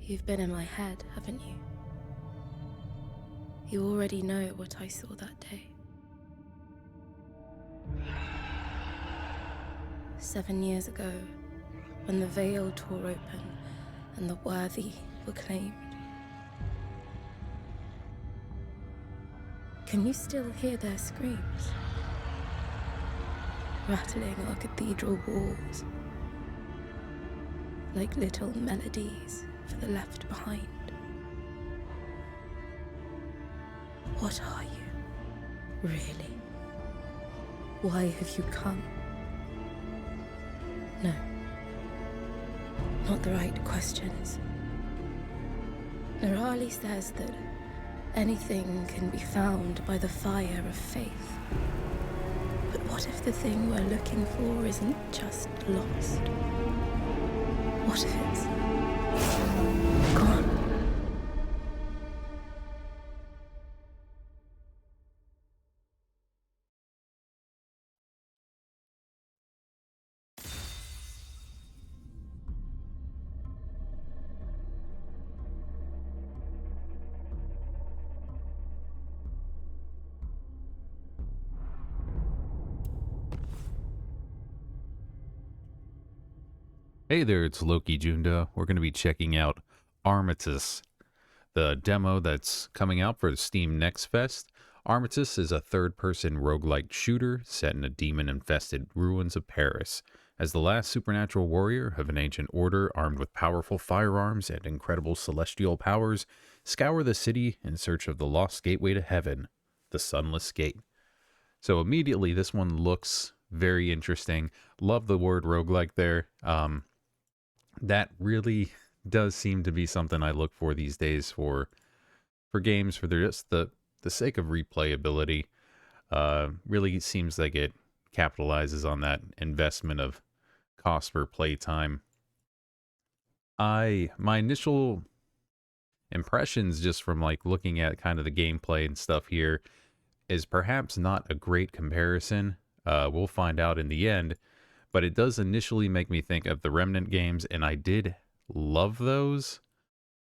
You've been in my head, haven't you? You already know what I saw that day. 7 years ago, when the veil tore open and the worthy were claimed. Can you still hear their screams? Rattling our cathedral walls, like little melodies for the left behind. What are you, really? Why have you come? No, not the right questions. Nerali says that anything can be found by the fire of faith. But what if the thing we're looking for isn't just lost? What if it's gone? Hey there, it's Loki Junda. We're going to be checking out Armatus, the demo that's coming out for the Steam Next Fest. Armatus is a third-person roguelike shooter set in the demon-infested ruins of Paris. As the last supernatural warrior of an ancient order armed with powerful firearms and incredible celestial powers, scour the city in search of the lost gateway to heaven, the Sunless Gate. So immediately, this one looks very interesting. Love the word roguelike there. That really does seem to be something I look for these days for games, for just the sake of replayability. Really seems like it capitalizes on that investment of cost per playtime. My initial impressions just from like looking at kind of the gameplay and stuff here is perhaps not a great comparison. We'll find out in the end. But it does initially make me think of the Remnant games, and I did love those.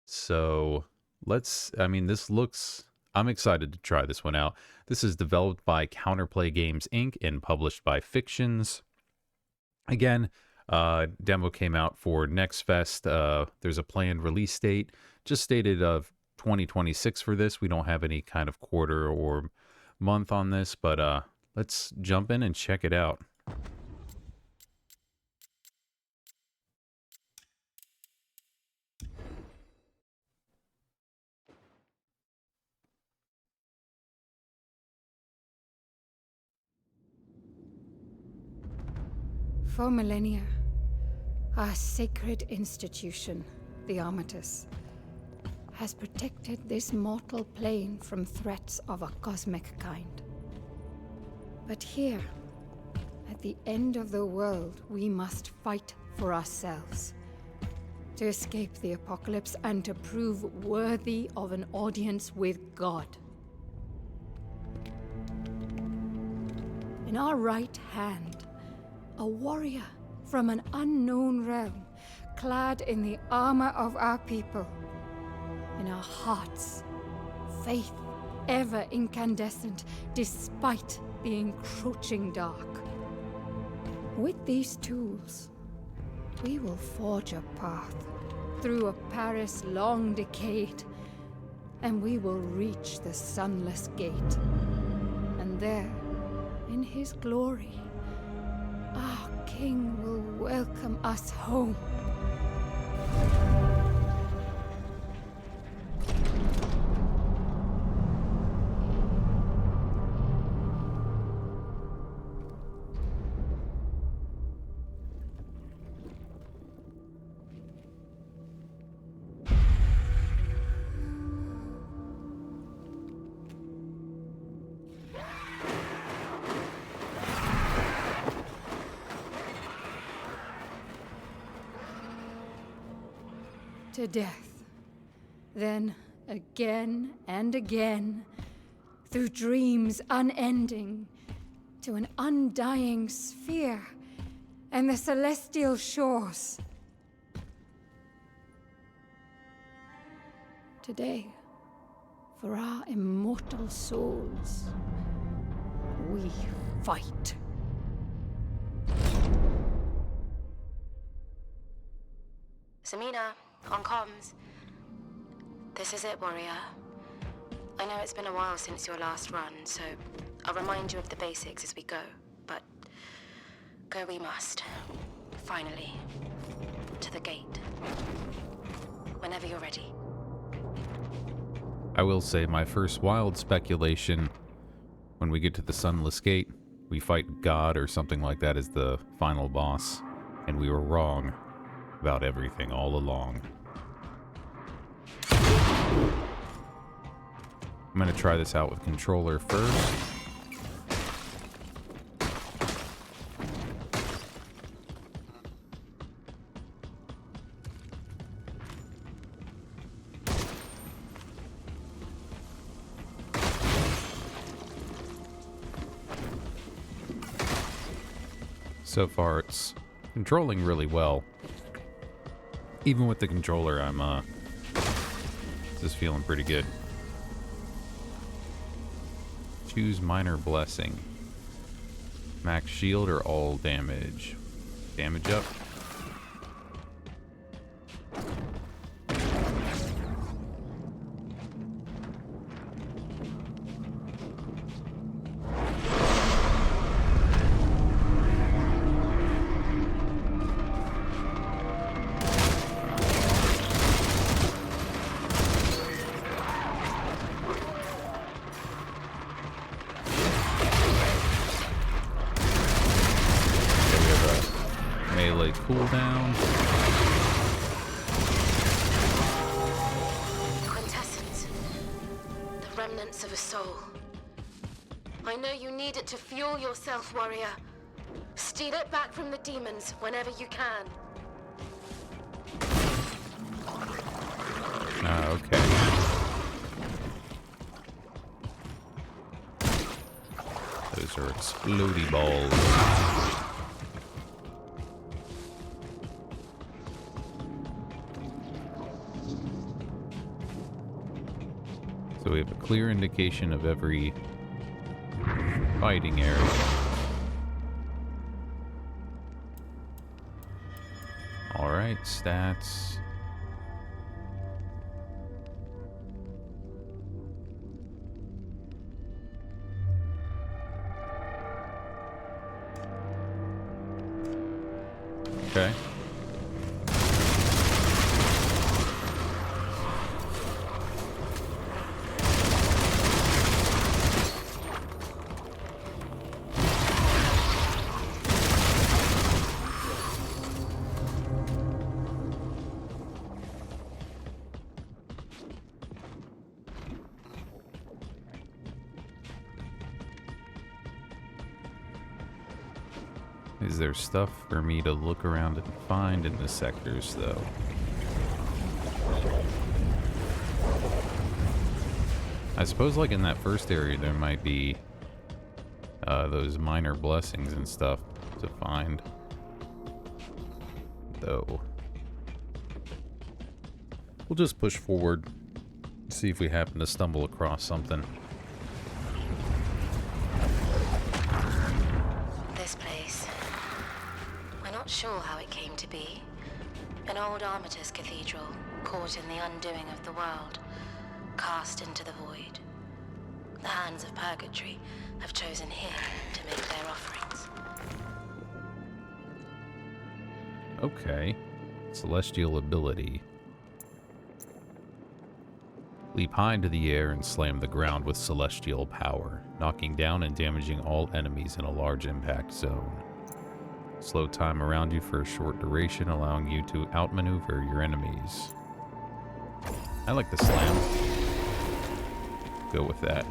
So I'm excited to try this one out. This is developed by Counterplay Games Inc. and published by Fictions. Again, demo came out for Next Fest. There's a planned release date, just stated of 2026 for this. We don't have any kind of quarter or month on this, but let's jump in and check it out. For millennia, our sacred institution, the Armatus, has protected this mortal plane from threats of a cosmic kind. But here, at the end of the world, we must fight for ourselves. To escape the apocalypse and to prove worthy of an audience with God. In our right hand, a warrior from an unknown realm, clad in the armor of our people. In our hearts, faith ever incandescent despite the encroaching dark. With these tools, we will forge a path through a Paris long decayed, and we will reach the Sunless Gate. And there, in his glory, our king will welcome us home. To death, then again and again, through dreams unending, to an undying sphere and the celestial shores. today, for our immortal souls, we fight. Samina, on comms. This is it, warrior. I know it's been a while since your last run, so I'll remind you of the basics as we go, but go we must. Finally. To the gate. Whenever you're ready. I will say my first wild speculation, when we get to the Sunless Gate, we fight God or something like that as the final boss, and we were wrong about everything all along. I'm going to try this out with controller first. So far, it's controlling really well. Even with the controller, I'm just feeling pretty good. Choose minor blessing. Max shield or all damage? Damage up. Melee cooldown. Quintessence. The remnants of a soul. I know you need it to fuel yourself, warrior. Steal it back from the demons whenever you can. Ah, okay. Those are explodey balls. So we have a clear indication of every fighting area. Alright, stats. Okay. Is there stuff for me to look around and find in the sectors, though? I suppose, like, in that first area, there might be those minor blessings and stuff to find, though. We'll just push forward, see if we happen to stumble across something. This place. We're not sure how it came to be. An old Armatus cathedral, caught in the undoing of the world, cast into the void. The hands of purgatory have chosen here to make their offerings. Okay. Celestial ability. Leap high into the air and slam the ground with celestial power, knocking down and damaging all enemies in a large impact zone. Slow time around you for a short duration, allowing you to outmaneuver your enemies. I like the slam. Go with that.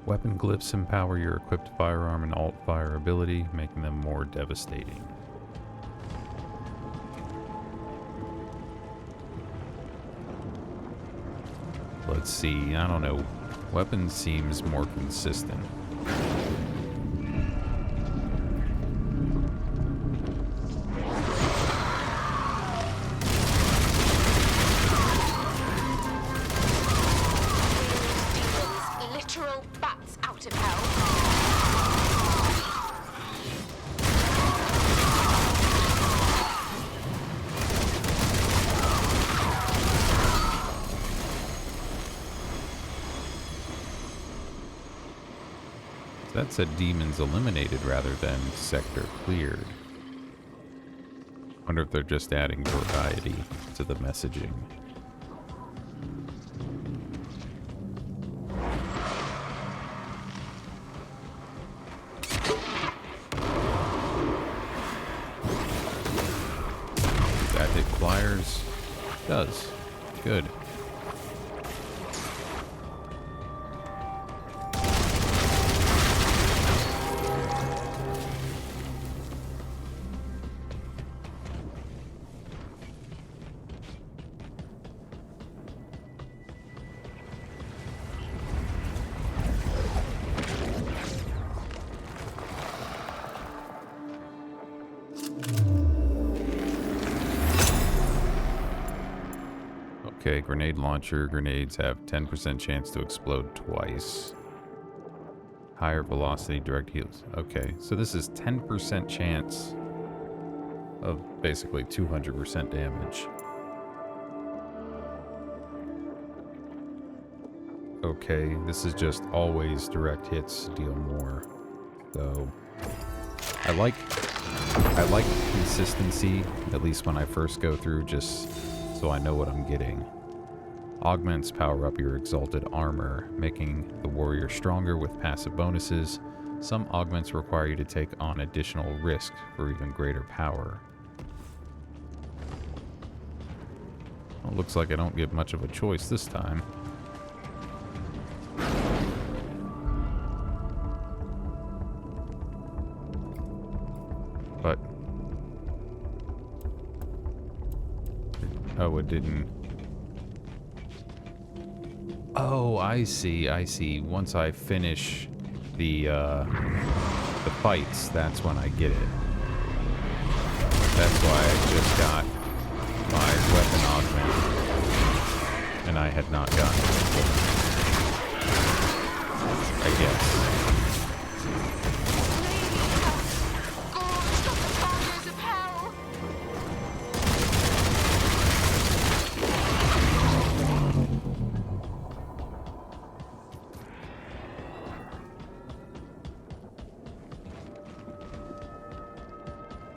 Weapon glyphs empower your equipped firearm and alt fire ability, making them more devastating. Let's see, I don't know. Weapon seems more consistent. That said demons eliminated rather than sector cleared. Wonder if they're just adding variety to the messaging. That hit flyers? Does. Good. Okay, grenade launcher. Grenades have 10% chance to explode twice. Higher velocity direct heals. Okay, so this is 10% chance of basically 200% damage. Okay, this is just always direct hits deal more. So I like consistency, at least when I first go through, just so I know what I'm getting. Augments power up your exalted armor, making the warrior stronger with passive bonuses. Some augments require you to take on additional risk for even greater power. Well, looks like I don't get much of a choice this time. But oh, it didn't. Oh, I see. Once I finish the fights, that's when I get it. That's why I just got my weapon augment, and I had not gotten it before. I guess.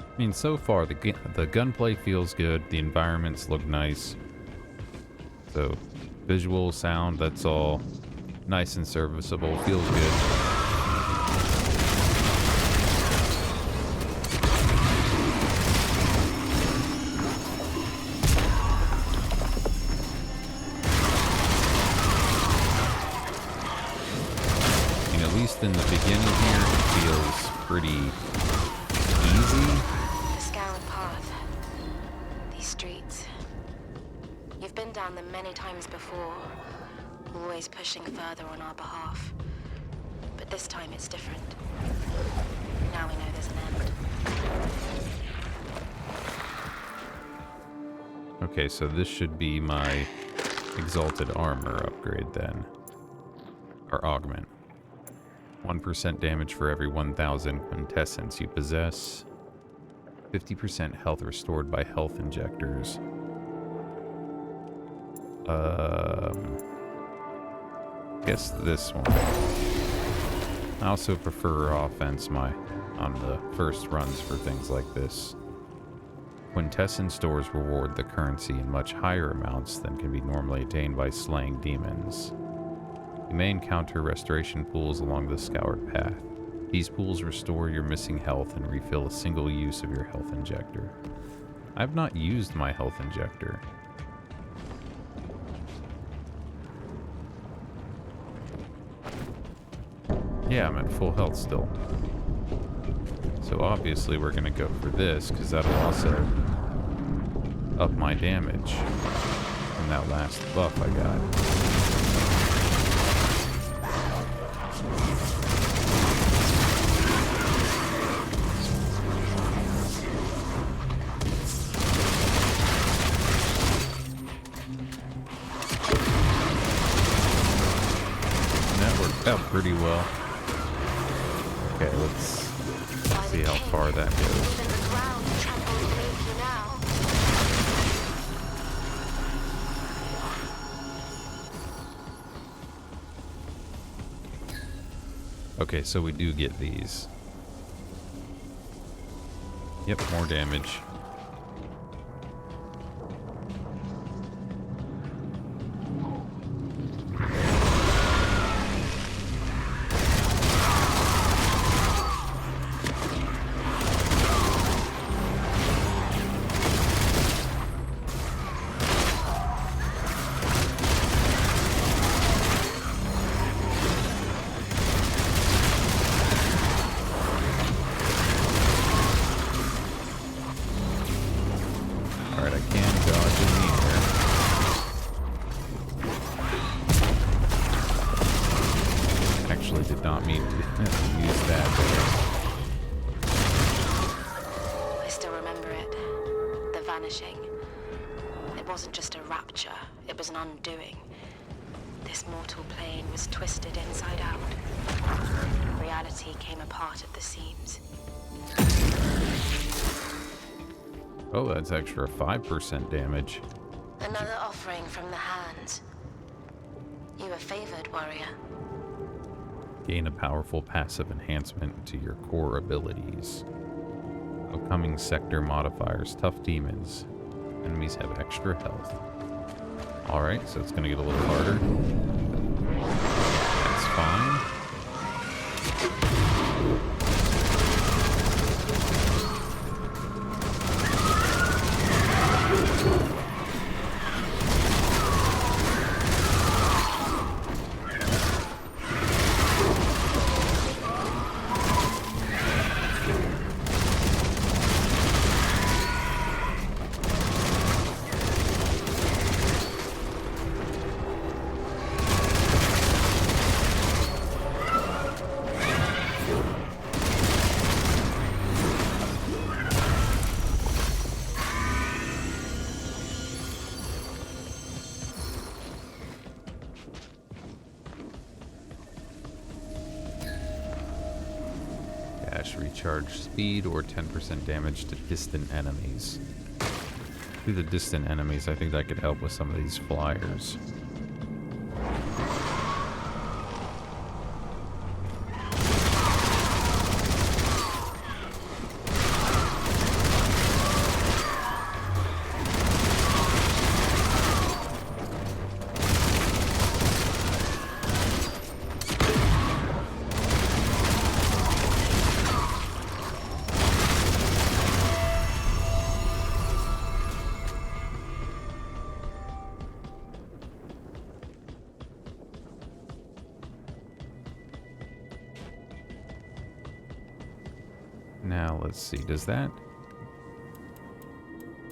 I mean, so far, the gunplay feels good, the environments look nice. So, visual, sound, that's all nice and serviceable, feels good. I mean, at least in the beginning here, it feels pretty easy. Down them many times before, always pushing further on our behalf. But this time it's different. Now we know there's an end. Okay, so this should be my exalted armor upgrade then. Or augment. 1% damage for every 1,000 quintessence you possess. 50% health restored by health injectors. Guess this one. I also prefer offense on the first runs for things like this. Quintessence stores reward the currency in much higher amounts than can be normally attained by slaying demons. You may encounter restoration pools along the scoured path. These pools restore your missing health and refill a single use of your health injector. I've not used my health injector. Yeah, I'm at full health still. So obviously we're gonna go for this, because that'll also up my damage from that last buff I got. And that worked out pretty well. Okay, let's see how far that goes. Okay, so we do get these. Yep, more damage. Alright, I can dodge in the air. Actually did not mean to use that there. I still remember it. The vanishing. It wasn't just a rapture, it was an undoing. This mortal plane was twisted inside out. Reality came apart at the seams. Oh, that's extra 5% damage. Another offering from the hands. You were favored, warrior. Gain a powerful passive enhancement to your core abilities. Upcoming sector modifiers. Tough demons. Enemies have extra health. Alright, so it's going to get a little harder. That's fine. Recharge speed or 10% damage to distant enemies. To the distant enemies, I think that could help with some of these flyers. Now, let's see, does that...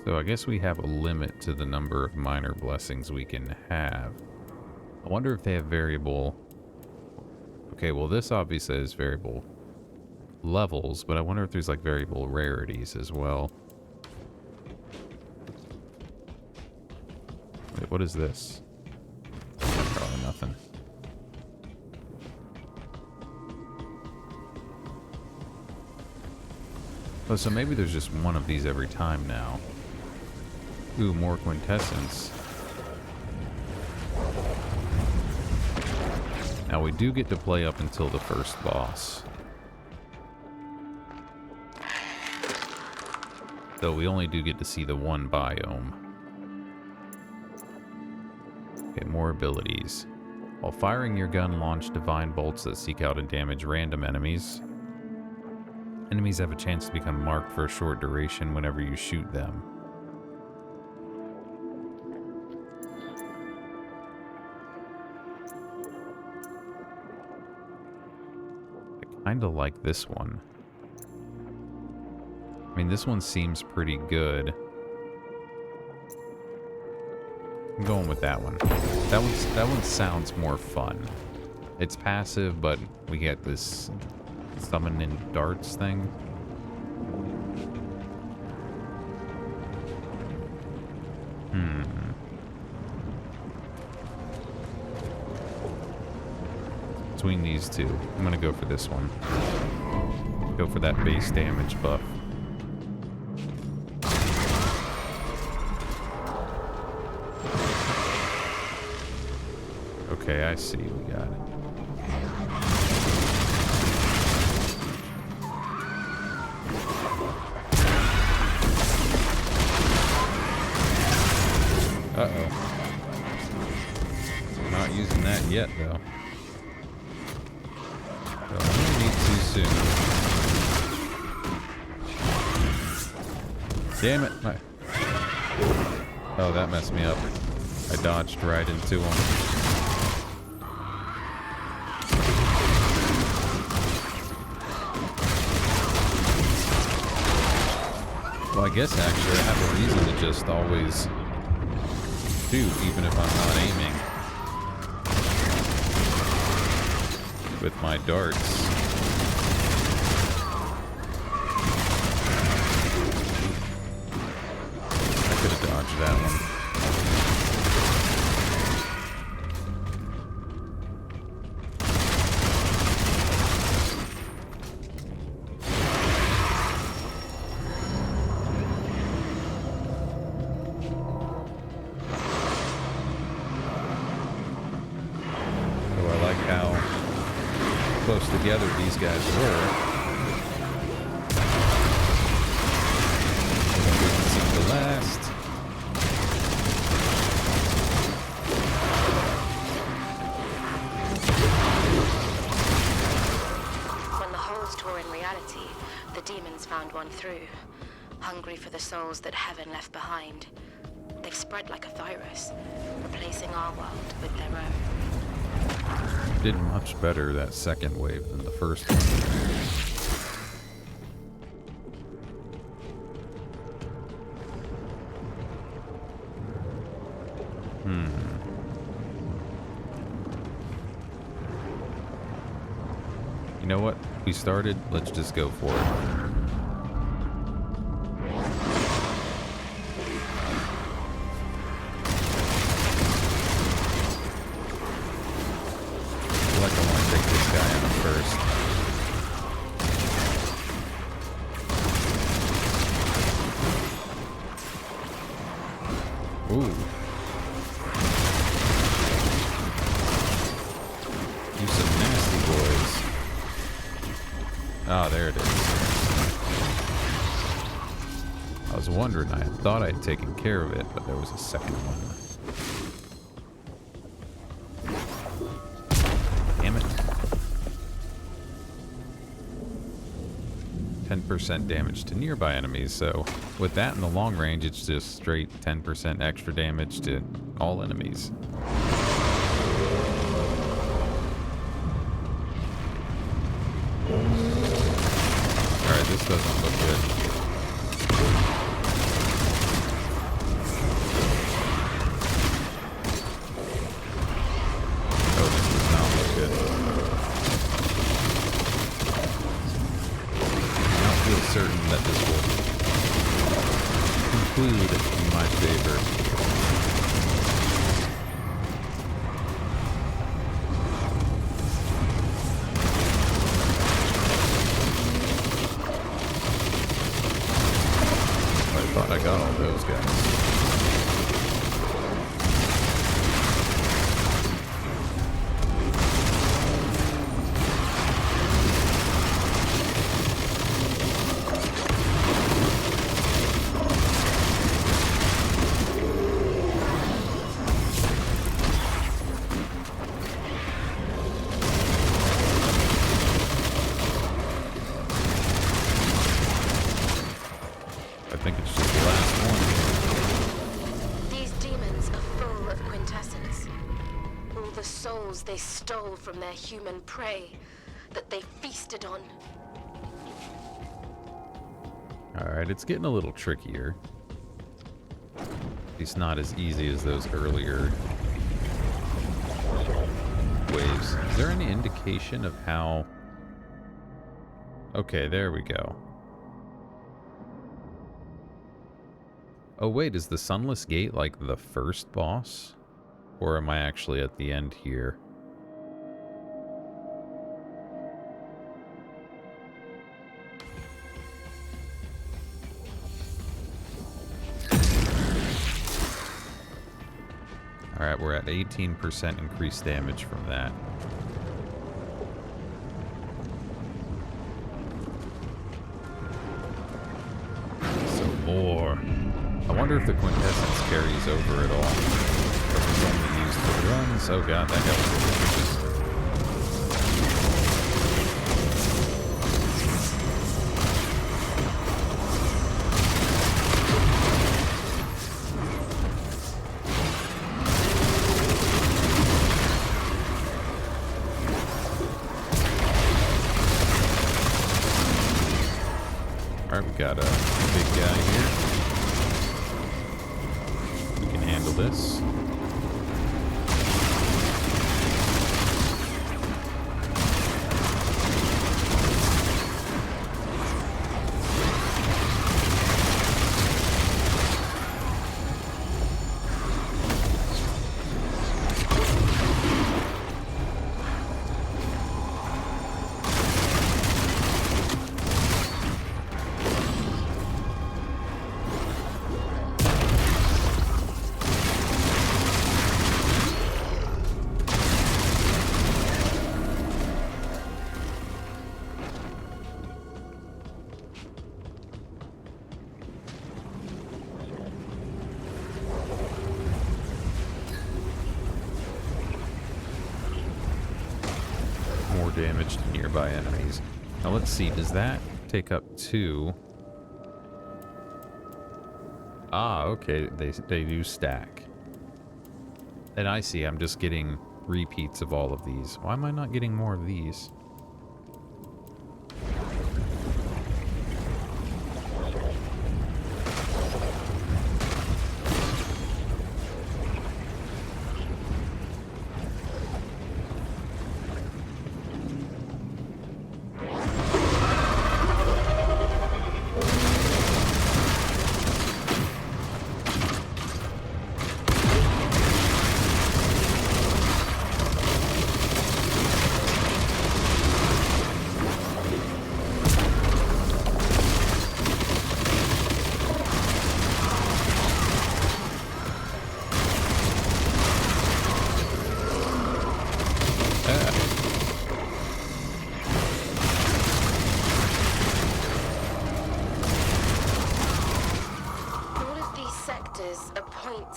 So I guess we have a limit to the number of minor blessings we can have. I wonder if they have variable... Okay, well this obviously is variable levels, but I wonder if there's like variable rarities as well. Wait, what is this? Probably nothing. Oh, so maybe there's just one of these every time now. Ooh, more quintessence. Now we do get to play up until the first boss. Though we only do get to see the one biome. Okay, more abilities. While firing your gun, launch divine bolts that seek out and damage random enemies. Enemies have a chance to become marked for a short duration whenever you shoot them. I kinda like this one. I mean, this one seems pretty good. I'm going with that one. That one sounds more fun. It's passive, but we get this summoning darts thing. Between these two, I'm gonna go for this one. Go for that base damage buff. Okay, I see. We got it. Uh-oh. Not using that yet, though. So I'm gonna need too soon. Damn it! Oh, that messed me up. I dodged right into him. Well, I guess actually I have a reason to just always shoot, even if I'm not aiming. With my darts. I could have dodged that one. Close together these guys were. We can see the last. When the holes tore in reality, the demons found one through, hungry for the souls that heaven left behind. They've spread like a virus, replacing our world with their own. Did much better that second wave than the first one. You know what? We started. Let's just go for it. Ah, there it is. I was wondering, I thought I'd taken care of it, but there was a second one. Damn it. 10% damage to nearby enemies, so with that in the long range, it's just straight 10% extra damage to all enemies. Alright, this doesn't look good. Oh, this does not look good. I don't feel certain that this will conclude in my favor. I got all those guys. I think it's just the last one. These demons are full of quintessence. All the souls they stole from their human prey that they feasted on. Alright, it's getting a little trickier. It's not as easy as those earlier waves. Is there any indication of how... Okay, there we go. Oh wait, is the Sunless Gate like the first boss? Or am I actually at the end here? Alright, we're at 18% increased damage from that. So more. I wonder if the quintessence carries over at all. Or if it's only used for the runs. Oh god, that guy was delicious. Alright, we got a big guy here. We can handle this. More damage to nearby enemies. Now let's see, does that take up 2? Ah, okay, they do stack. And I see, I'm just getting repeats of all of these. Why am I not getting more of these?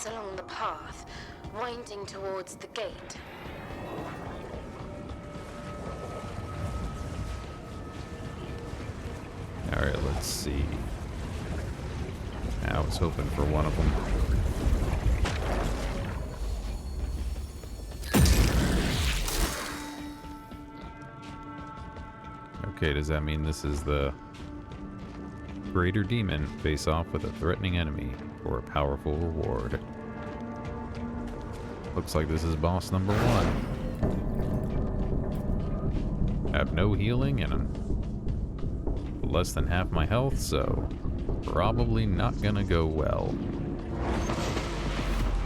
Along the path, winding towards the gate. Alright, let's see. I was hoping for one of them. Okay, does that mean this is the greater demon face off with a threatening enemy for a powerful reward? Looks like this is boss number 1. I have no healing and I'm less than half my health, so probably not gonna go well.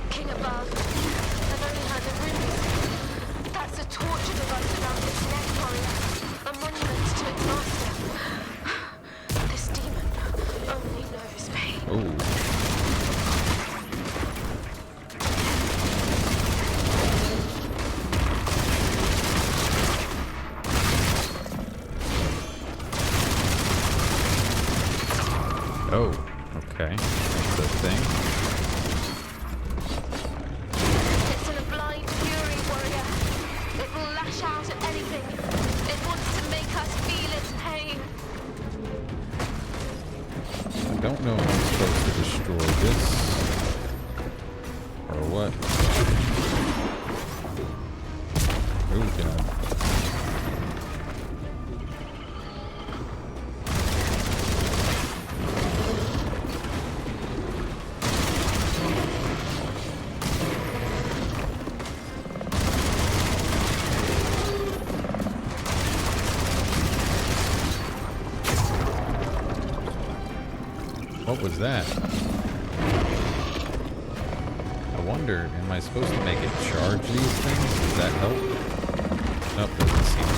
King above, I've only heard of runes. That's a torture device around its neck, warrior. A monument to its master. This demon only knows pain. Oh. Oh, okay. That's a thing. It's in a blind fury, warrior. It will lash out at anything. It wants to make us feel its pain. I don't know if I'm supposed to destroy this. Or what. Oh, God. What was that? I wonder, am I supposed to make it charge these things? Does that help? Nope, doesn't seem to.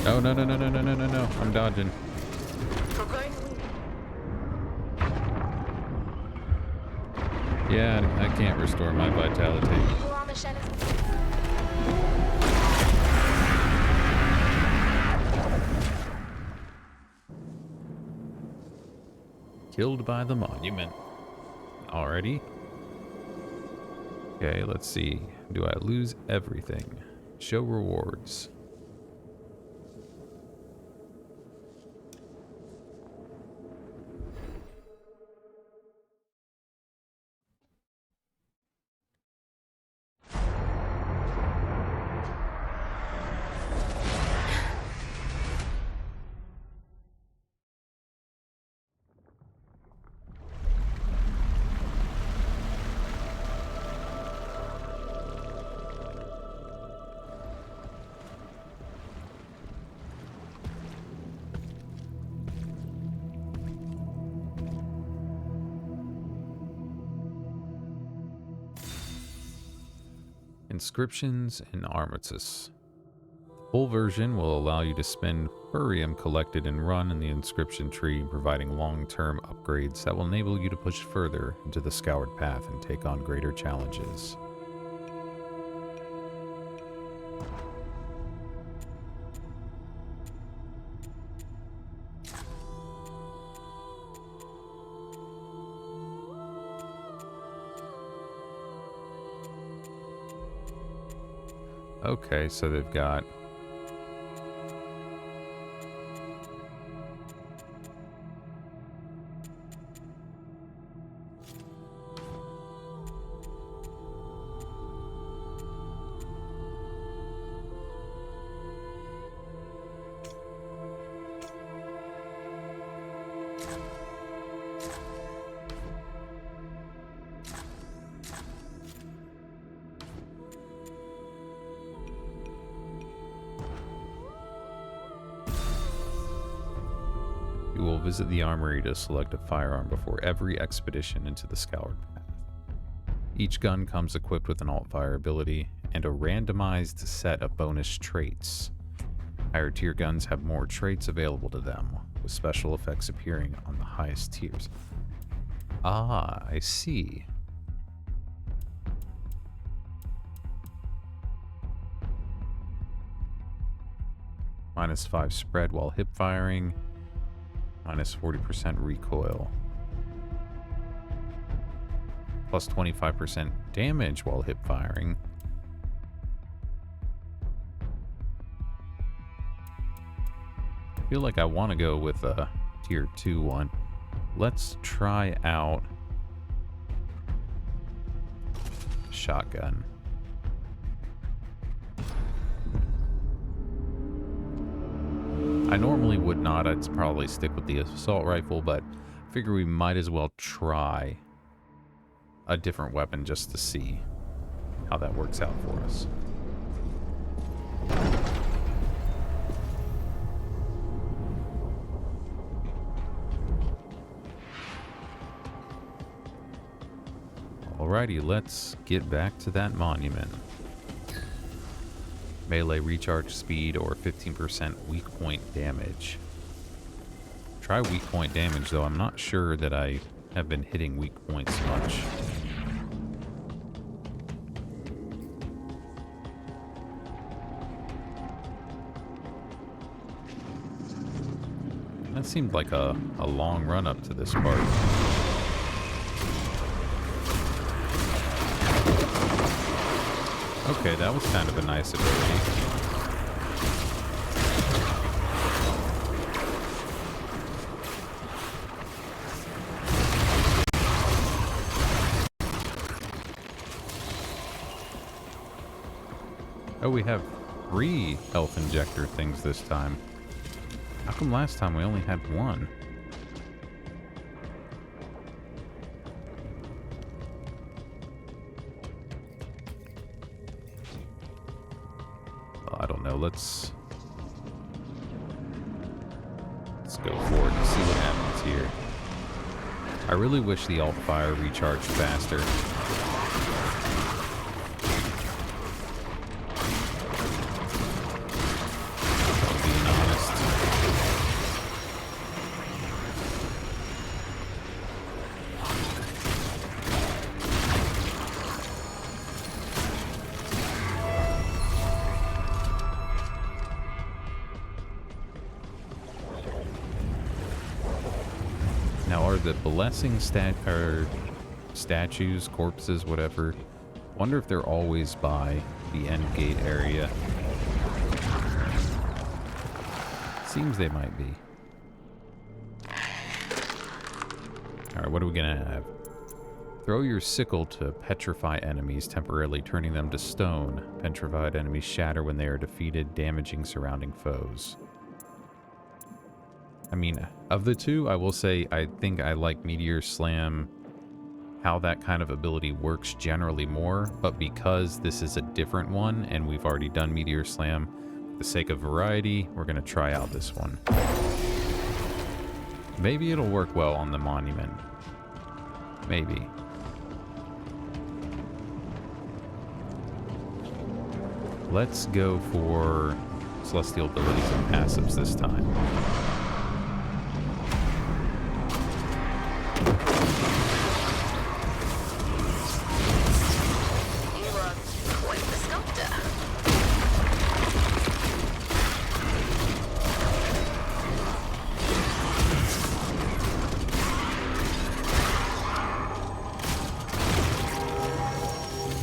Oh, no, no, no, no, no, no, no, no. I'm dodging. Yeah, I can't restore my vitality. Killed by the monument. Alrighty. Okay, let's see. Do I lose everything? Show rewards. Inscriptions in Armatus. The full version will allow you to spend Furium collected and run in the inscription tree, providing long-term upgrades that will enable you to push further into the scoured path and take on greater challenges. Okay, so they've got You will visit the armory to select a firearm before every expedition into the scoured path. Each gun comes equipped with an alt-fire ability and a randomized set of bonus traits. Higher tier guns have more traits available to them, with special effects appearing on the highest tiers. Ah, I see. -5 spread while hip firing. -40% recoil. Plus 25% damage while hip firing. I feel like I want to go with a tier 2 one. Let's try out shotgun. I normally would not. I'd probably stick with the assault rifle, but I figure we might as well try a different weapon just to see how that works out for us. Alrighty, let's get back to that monument. Melee recharge speed or 15% weak point damage. Try weak point damage, though I'm not sure that I have been hitting weak points much. That seemed like a long run up to this part. Okay, that was kind of a nice ability. Oh, we have 3 health injector things this time. How come last time we only had 1? I don't know. Let's go forward and see what happens here. I really wish the alt fire recharged faster. That would be Now, are the blessing statues, corpses, whatever? Wonder if they're always by the end gate area. Seems they might be. Alright, what are we gonna have? Throw your sickle to petrify enemies, temporarily turning them to stone. Petrified enemies shatter when they are defeated, damaging surrounding foes. I mean, of the two, I will say I think I like Meteor Slam, how that kind of ability works generally more, but because this is a different one and we've already done Meteor Slam, for the sake of variety, we're going to try out this one. Maybe it'll work well on the monument. Maybe. Let's go for celestial abilities and passives this time.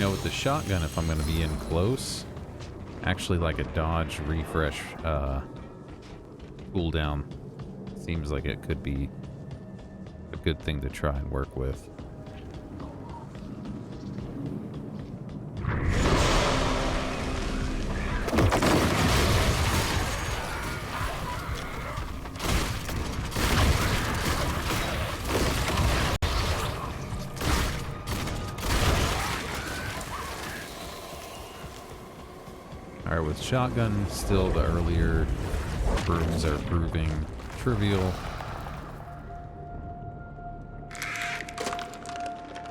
With the shotgun, if I'm going to be in close, actually like a dodge refresh cooldown seems like it could be a good thing to try and work with. Alright, with shotgun, still the earlier rooms are proving trivial.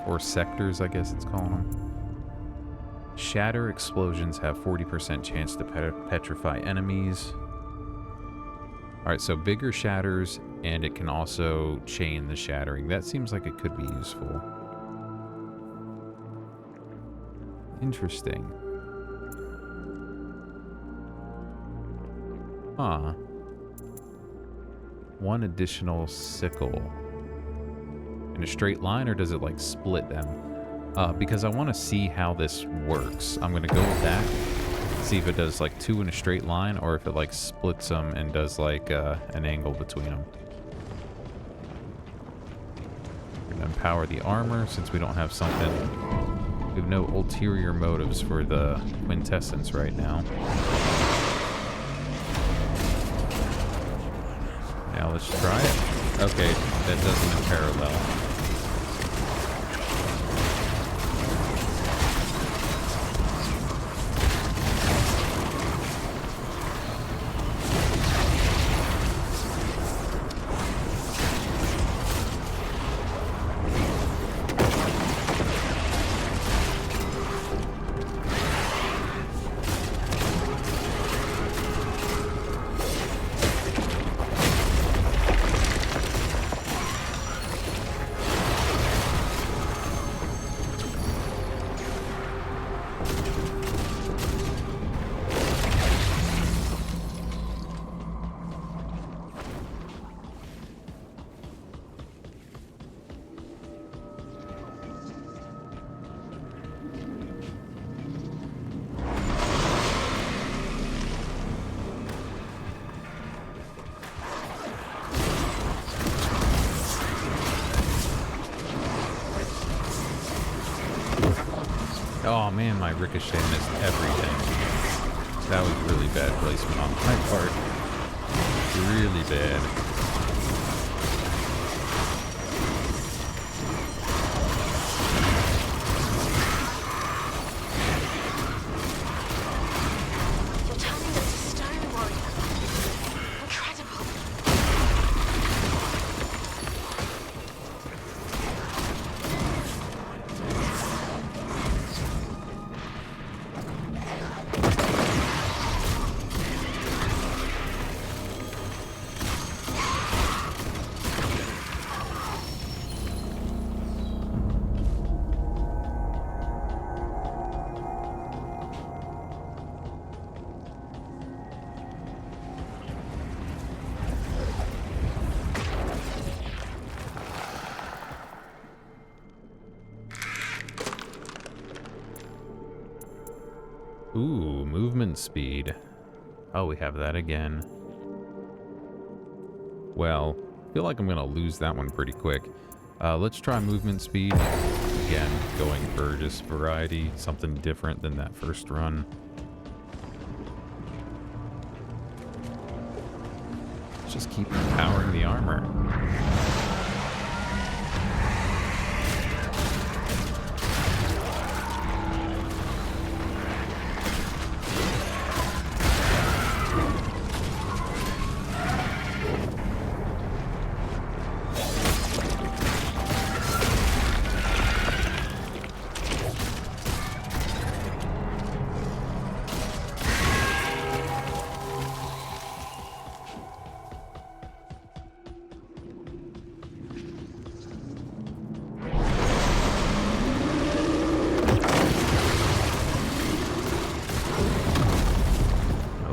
Or sectors, I guess it's calling them. Shatter explosions have 40% chance to petrify enemies. Alright, so bigger shatters, and it can also chain the shattering. That seems like it could be useful. Interesting. Huh. One additional sickle. In a straight line, or does it like split them? Because I want to see how this works. I'm going to go with that. See if it does like two in a straight line, or if it like splits them and does like an angle between them. We're going to empower the armor since we don't have something. We have no ulterior motives for the quintessence right now. Now let's try it. Okay, that doesn't in parallel. Oh man, my ricochet missed everything. That was really bad placement on my part. Really bad. Ooh, movement speed. Oh, we have that again. Well, I feel like I'm going to lose that one pretty quick. Let's try movement speed. Again, going for just variety, something different than that first run. Let's just keep empowering the armor.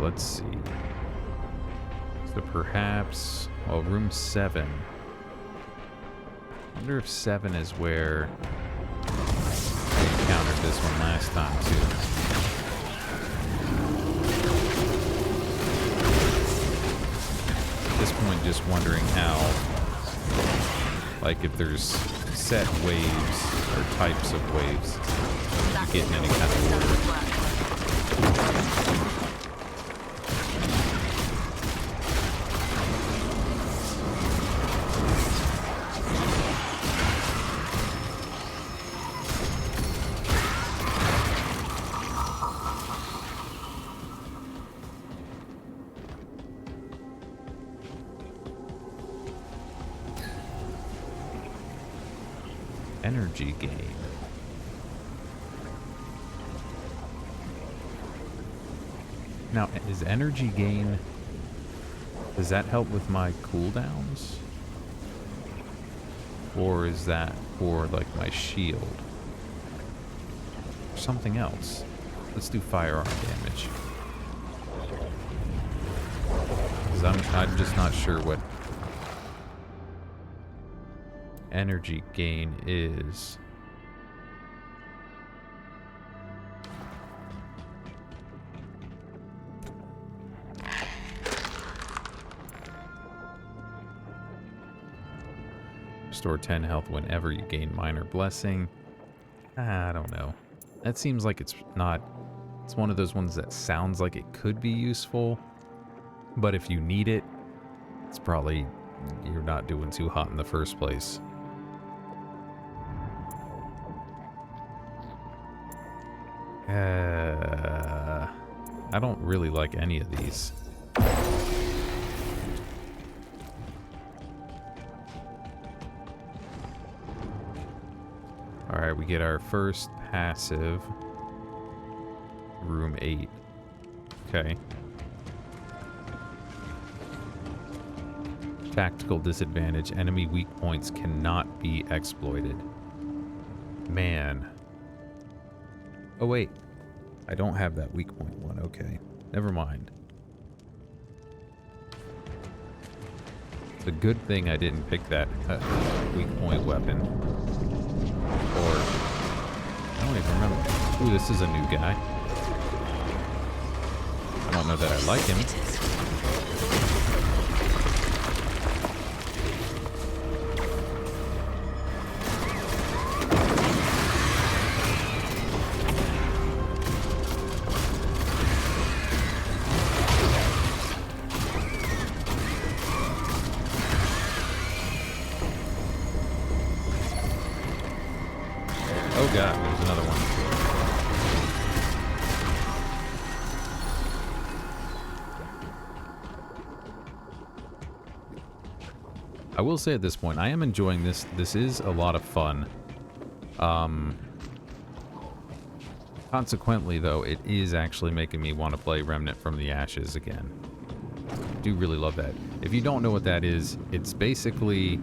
Let's see. So perhaps, well, room 7. I wonder if 7 is where we encountered this one last time, too. At this point, just wondering how, like, if there's set waves or types of waves, you get in any kind of order. Energy gain. Now, is energy gain, does that help with my cooldowns? Or is that for, like, my shield? Or something else? Let's do firearm damage. Because I'm just not sure what energy gain is. Restore 10 health whenever you gain minor blessing. I don't know. That seems like it's not... It's one of those ones that sounds like it could be useful, but if you need it, it's probably... You're not doing too hot in the first place. I don't really like any of these. Alright, we get our first passive. Room 8. Okay. Tactical disadvantage. Enemy weak points cannot be exploited. Man. Oh, wait. I don't have that weak point one. Okay. Never mind. It's a good thing I didn't pick that weak point weapon. Or... I don't even remember. Ooh, this is a new guy. I don't know that I like him. Oh god, there's another one. I will say at this point, I am enjoying this. This is a lot of fun. Consequently, though, it is actually making me want to play Remnant from the Ashes again. I do really love that. If you don't know what that is, it's basically...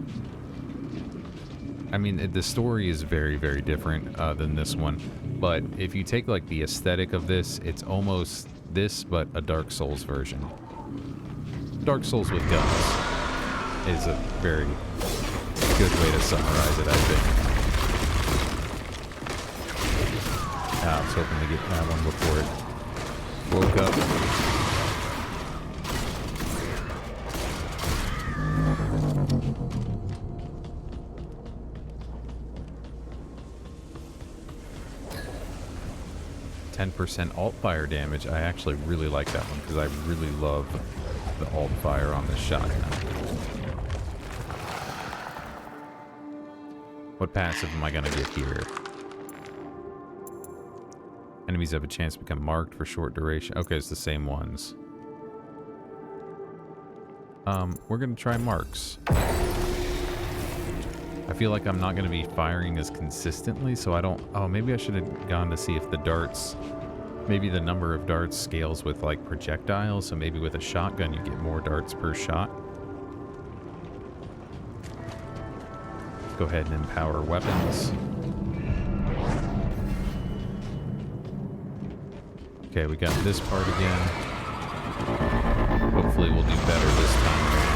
I mean, the story is very, very different than this one. But if you take, like, the aesthetic of this, it's almost this, but a Dark Souls version. Dark Souls with guns is a very good way to summarize it, I think. I was hoping to get that one before it Woke up. %, alt fire damage. I actually really like that one because I really love the alt fire on this shotgun. What passive am I gonna get here? Enemies have a chance to become marked for short duration. Okay, it's the same ones. We're gonna try marks. I feel like I'm not gonna be firing as consistently, so I don't... Oh, maybe I should have gone to see if the darts... Maybe the number of darts scales with, like, projectiles, so maybe with a shotgun you get more darts per shot. Let's go ahead and empower weapons. Okay, we got this part again. Hopefully we'll do better this time around.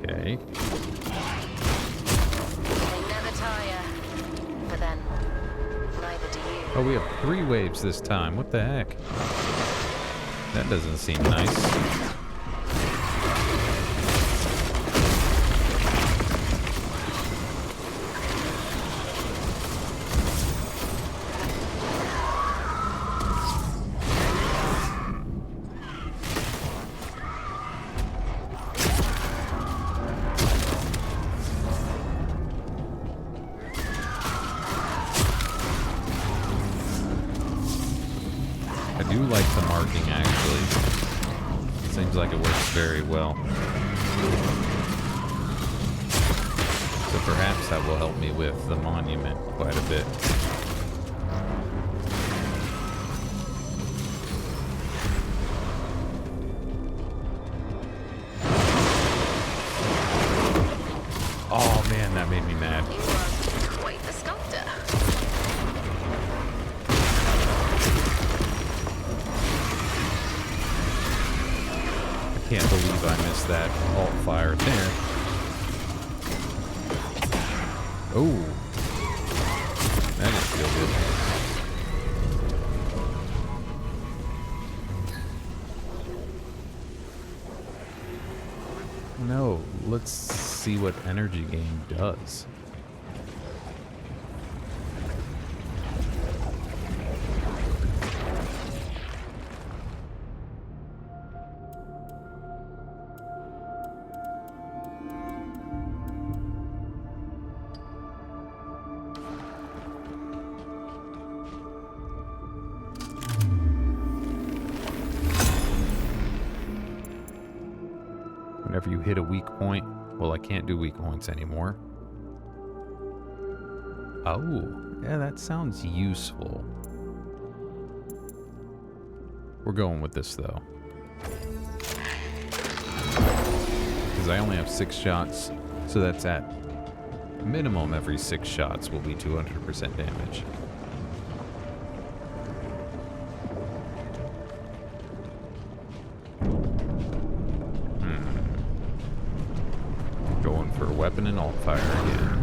Okay. They never tire. But then, neither do you. Oh, we have 3 waves this time. What the heck? That doesn't seem nice. I do like the marking, actually. Seems like it works very well. So perhaps that will help me with the monument quite a bit. Oh man, that made me mad. You are quite the sculptor. Can't believe I missed that alt fire there. Oh, that didn't feel good. No, let's see what energy gain does. Whenever you hit a weak point, well, I can't do weak points anymore. Oh, yeah, that sounds useful. We're going with this, though. Because I only have 6 shots, so that's at minimum every 6 shots will be 200% damage. Going for weapon and alt fire again.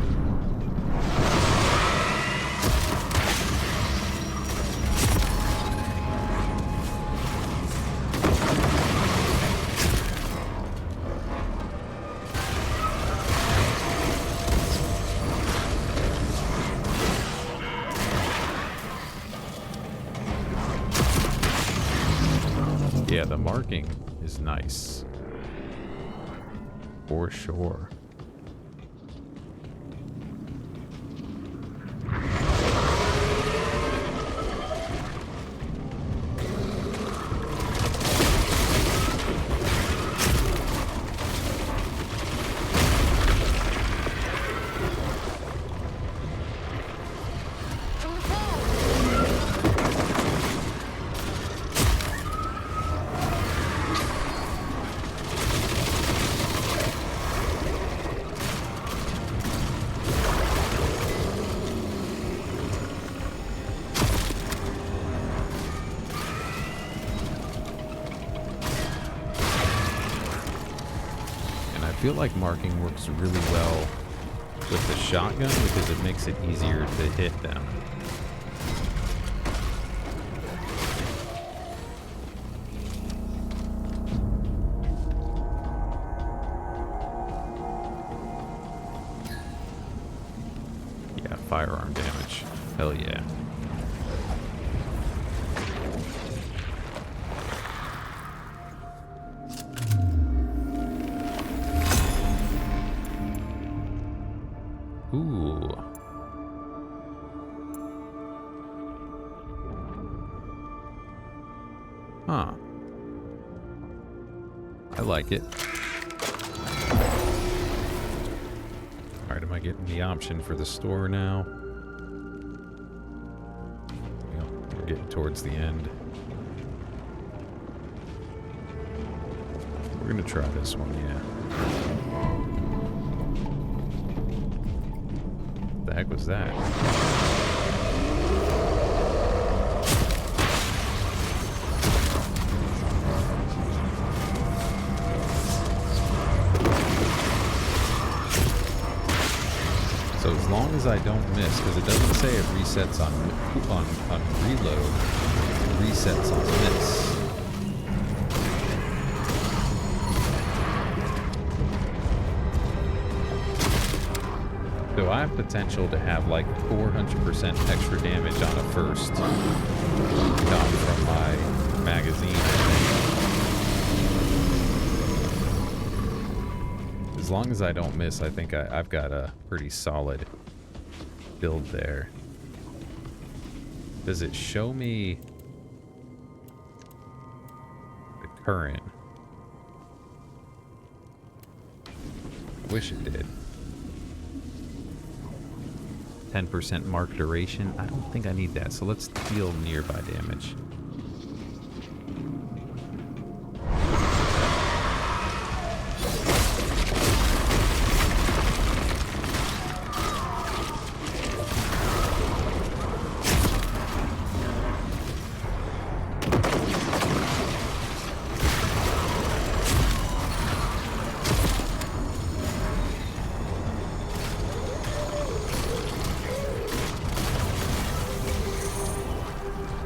Yeah, the marking is nice. For sure. feel like marking works really well with the shotgun because it makes it easier to hit them. Yeah, firearm damage. Hell yeah. Ooh. Huh. I like it. Alright, am I getting the option for the store now? Yep, we're getting towards the end. We're gonna try this one, yeah. The heck was that? So as long as I don't miss, because it doesn't say it resets on reload, it resets on miss. So I have potential to have like 400% extra damage on a first come from my magazine. As long as I don't miss, I think I've got a pretty solid build there. Does it show me the current? I wish it did. 10% mark duration. I don't think I need that, so let's deal nearby damage.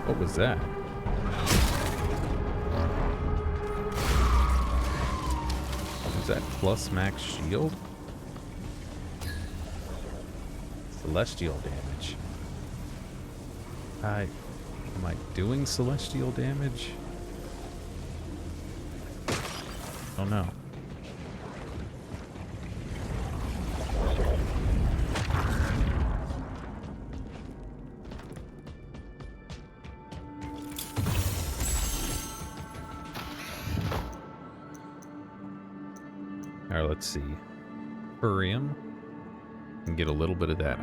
What was that? Was that plus max shield? Celestial damage. Am I doing celestial damage? I don't know. Alright, let's see. Furium. And get a little bit of that.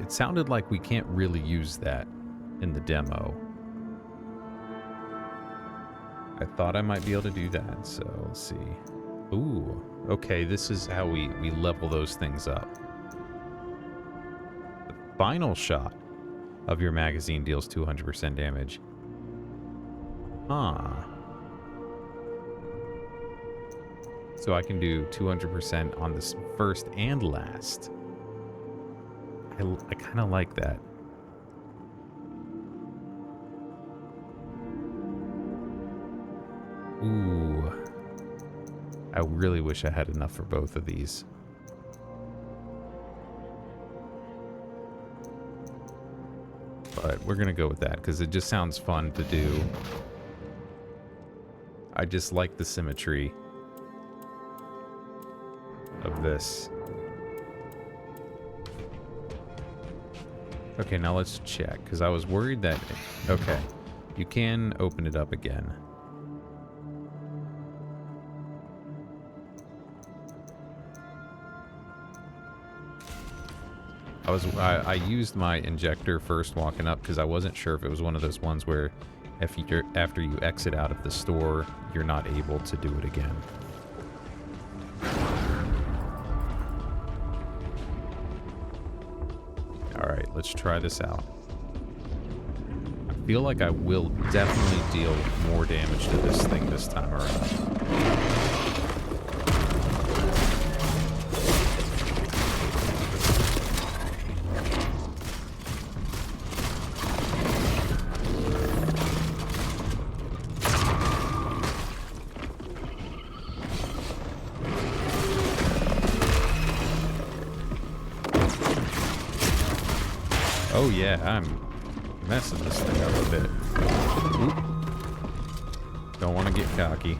It sounded like we can't really use that in the demo. I thought I might be able to do that, so let's see. Ooh, okay, this is how we level those things up. The final shot of your magazine deals 200% damage. Huh. So I can do 200% on this first and last. I kind of like that. Ooh. I really wish I had enough for both of these. But we're going to go with that because it just sounds fun to do. I just like the symmetry of this. Okay, now let's check, because I was worried that... Okay, you can open it up again. I used my injector first walking up because I wasn't sure if it was one of those ones where after you exit out of the store, you're not able to do it again. Alright, let's try this out. I feel like I will definitely deal more damage to this thing this time around. Oh yeah, I'm messing this thing up a bit. Oop. Don't want to get cocky.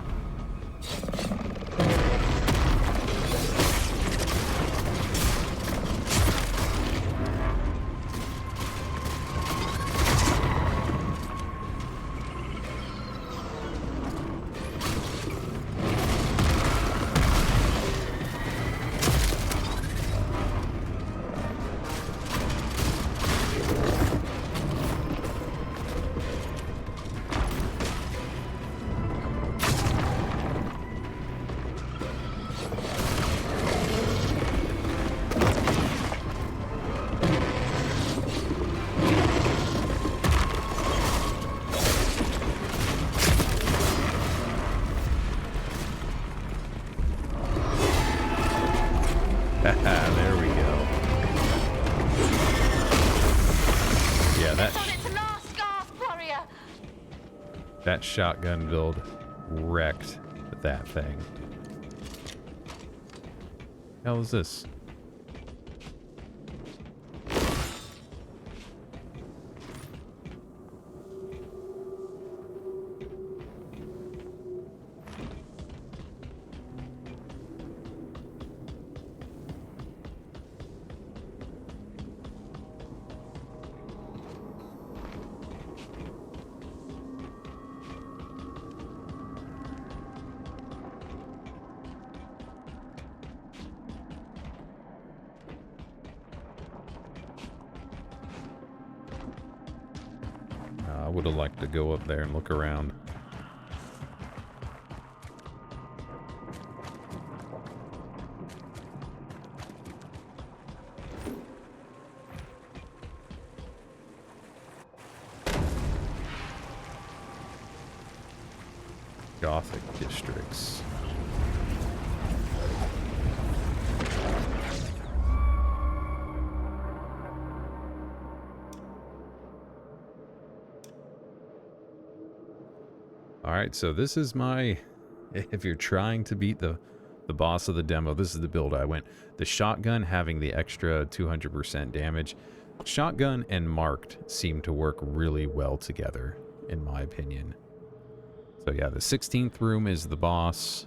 There we go. Yeah, that shotgun build wrecked that thing. Hell is this? I would have liked to go up there and look around. Gothic districts. Alright, so this is my... If you're trying to beat the boss of the demo, this is the build I went. The shotgun having the extra 200% damage. Shotgun and marked seem to work really well together, in my opinion. So yeah, the 16th room is the boss.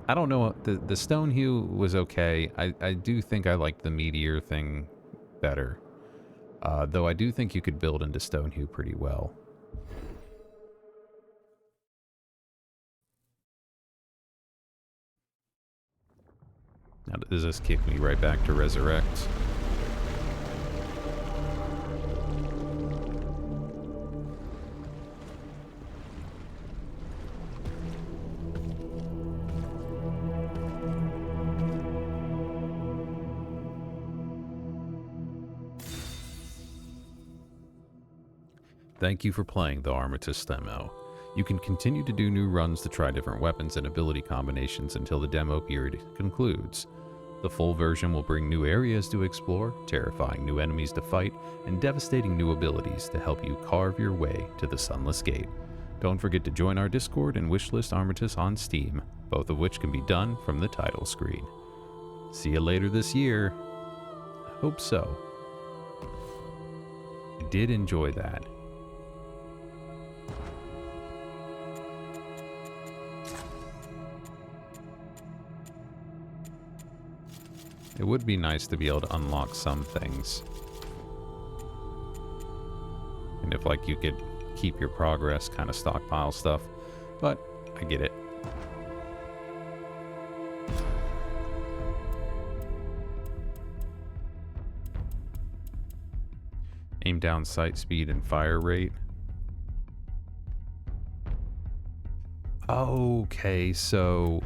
I don't know, the stone hue was okay. I do think I like the meteor thing better. Though I do think you could build into stone hue pretty well. Now, does this kick me right back to resurrect? Thank you for playing the Armatus demo. You can continue to do new runs to try different weapons and ability combinations until the demo period concludes. The full version will bring new areas to explore, terrifying new enemies to fight, and devastating new abilities to help you carve your way to the Sunless Gate. Don't forget to join our Discord and wishlist Armatus on Steam, both of which can be done from the title screen. See you later this year. I hope so. I did enjoy that. It would be nice to be able to unlock some things. And if, like, you could keep your progress, kind of stockpile stuff. But, I get it. Aim down sight speed and fire rate. Okay, so...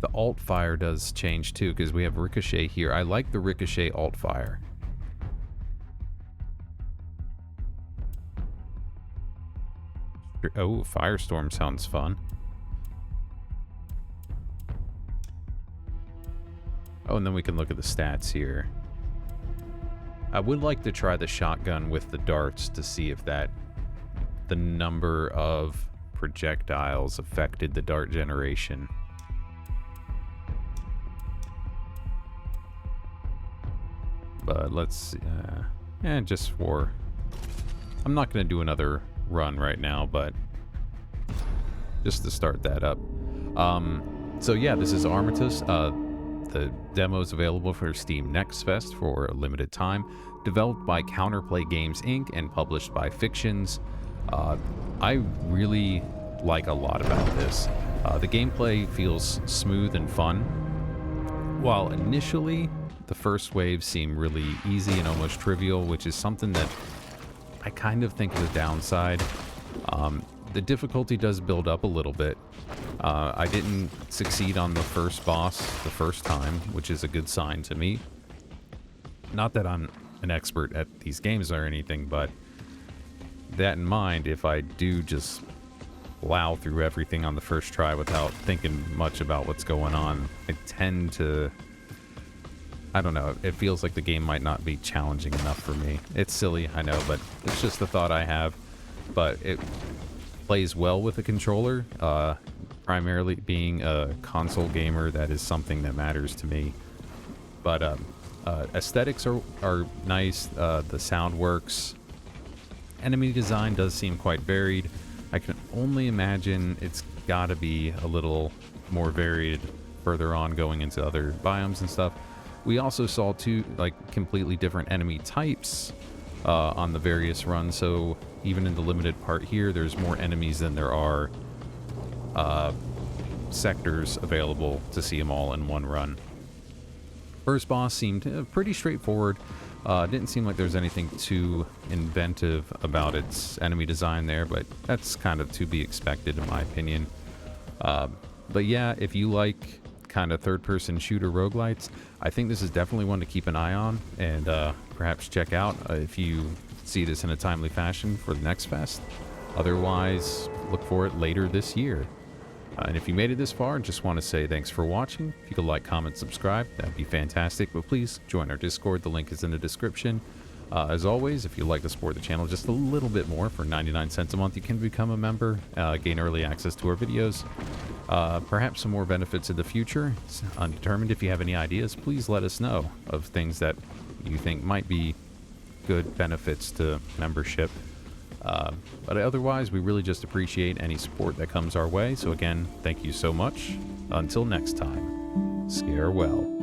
the alt fire does change too, because we have ricochet here. I like the ricochet alt fire. Oh, firestorm sounds fun. Oh, and then we can look at the stats here. I would like to try the shotgun with the darts to see if that the number of projectiles affected the dart generation. but let's just for... I'm not going to do another run right now, but just to start that up. So yeah, this is Armatus. The demo is available for Steam Next Fest for a limited time. Developed by Counterplay Games Inc. and published by Fictions. I really like a lot about this. The gameplay feels smooth and fun. While initially the first waves seem really easy and almost trivial, which is something that I kind of think is a downside. The difficulty does build up a little bit. I didn't succeed on the first boss the first time, which is a good sign to me. Not that I'm an expert at these games or anything, but that in mind, if I do just plow through everything on the first try without thinking much about what's going on, I tend to... I don't know, it feels like the game might not be challenging enough for me. It's silly, I know, but it's just the thought I have. But it plays well with a controller. Primarily being a console gamer, that is something that matters to me. But aesthetics are nice, the sound works. Enemy design does seem quite varied. I can only imagine it's gotta be a little more varied further on going into other biomes and stuff. We also saw two completely different enemy types on the various runs, so even in the limited part here, there's more enemies than there are sectors available to see them all in one run. First boss seemed pretty straightforward. Didn't seem like there's anything too inventive about its enemy design there, but that's kind of to be expected in my opinion. But yeah, if you like kind of third-person shooter roguelites, I think this is definitely one to keep an eye on and perhaps check out if you see this in a timely fashion for the next fest. Otherwise, look for it later this year. And if you made it this far and just want to say thanks for watching, if you could like, comment, subscribe, that'd be fantastic. But please join our Discord. The link is in the description. As always, if you'd like to support the channel just a little bit more, for 99 cents a month, you can become a member, gain early access to our videos, perhaps some more benefits in the future. It's undetermined. If you have any ideas, please let us know of things that you think might be good benefits to membership. But otherwise, we really just appreciate any support that comes our way. So again, thank you so much. Until next time, scare well.